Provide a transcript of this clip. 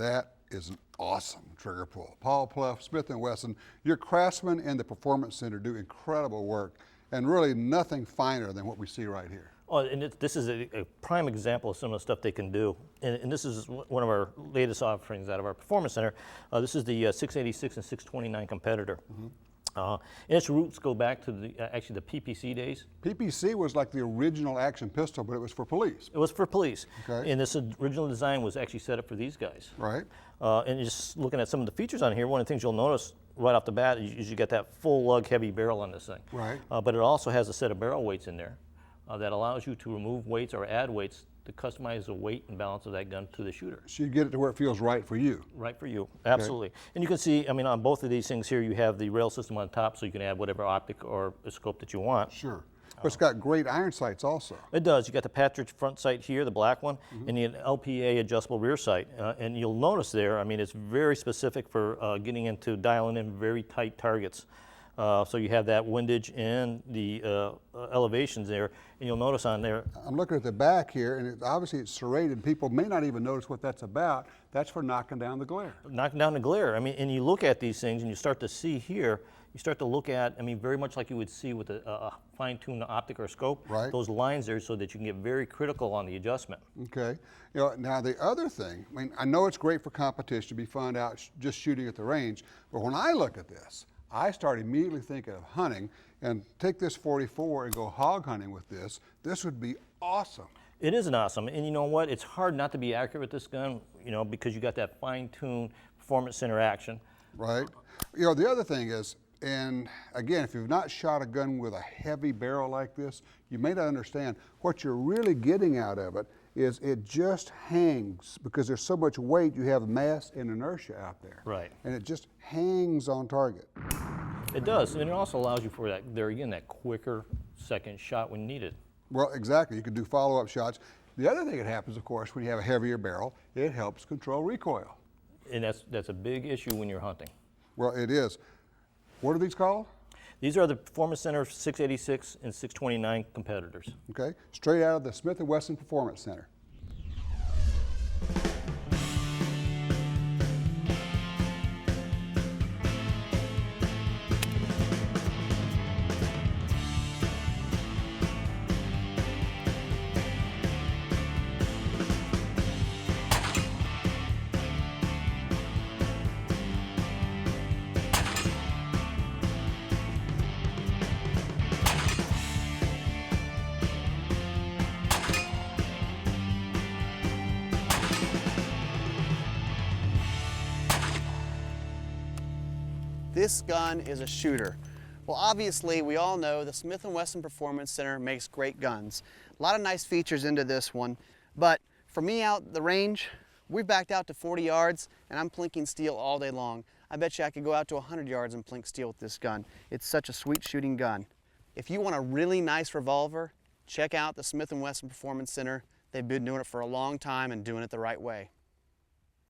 That is an awesome trigger pull. Paul Pluff, Smith & Wesson, your craftsmen in the Performance Center do incredible work, and really nothing finer than what we see right here. Oh, and this is a prime example of some of the stuff they can do. And this is one of our latest offerings out of our Performance Center. This is the 686 and 629 competitor. And its roots go back to actually the PPC days. PPC was like the original action pistol, but it was for police. It was for police. Okay. And this original design was actually set up for these guys. Right. And just looking at some of the features on here, one of the things you'll notice right off the bat is you get that full lug heavy barrel on this thing. Right. But it also has a set of barrel weights in there that allows you to remove weights or add weights to customize the weight and balance of that gun to the shooter. So you get it to where it feels right for you. Right for you, absolutely. Okay. And you can see, I mean, on both of these things here, you have the rail system on top, so you can add whatever optic or scope that you want. Sure. But it's got great iron sights also. It does. You got the Patridge front sight here, the black one, and the LPA adjustable rear sight. And you'll notice there, I mean, it's very specific for getting into dialing in very tight targets. So you have that windage and the elevations there, and you'll notice on there. I'm looking at the back here, and obviously it's serrated. People may not even notice what that's about. That's for knocking down the glare. Knocking down the glare. I mean, and you look at these things, and you start to see here, you start to look at, I mean, very much like you would see with a fine-tuned optic or scope. Right. Those lines there so that you can get very critical on the adjustment. Okay. You know, now the other thing, I mean, I know it's great for competition to be fun out just shooting at the range, but when I look at this, I start immediately thinking of hunting, and take this 44 and go hog hunting with this. This would be awesome. It is an awesome, and you know what? It's hard not to be accurate with this gun, you know, because you got that fine-tuned Performance Center action. Right. You know, the other thing is, and again, if you've not shot a gun with a heavy barrel like this, you may not understand what you're really getting out of it is it just hangs because there's so much weight, you have mass and inertia out there. Right. And it just hangs on target. It does, and it also allows you for that, there again, that quicker second shot when needed. Well, exactly. You can do follow-up shots. The other thing that happens, of course, when you have a heavier barrel, it helps control recoil. And that's a big issue when you're hunting. Well, it is. What are these called? These are the Performance Center 686 and 629 competitors. Okay, straight out of the Smith & Wesson Performance Center. This gun is a shooter. Well, obviously, we all know the Smith & Wesson Performance Center makes great guns. A lot of nice features into this one, but for me out the range, we've backed out to 40 yards and I'm plinking steel all day long. I bet you I could go out to 100 yards and plink steel with this gun. It's such a sweet shooting gun. If you want a really nice revolver, check out the Smith & Wesson Performance Center. They've been doing it for a long time and doing it the right way.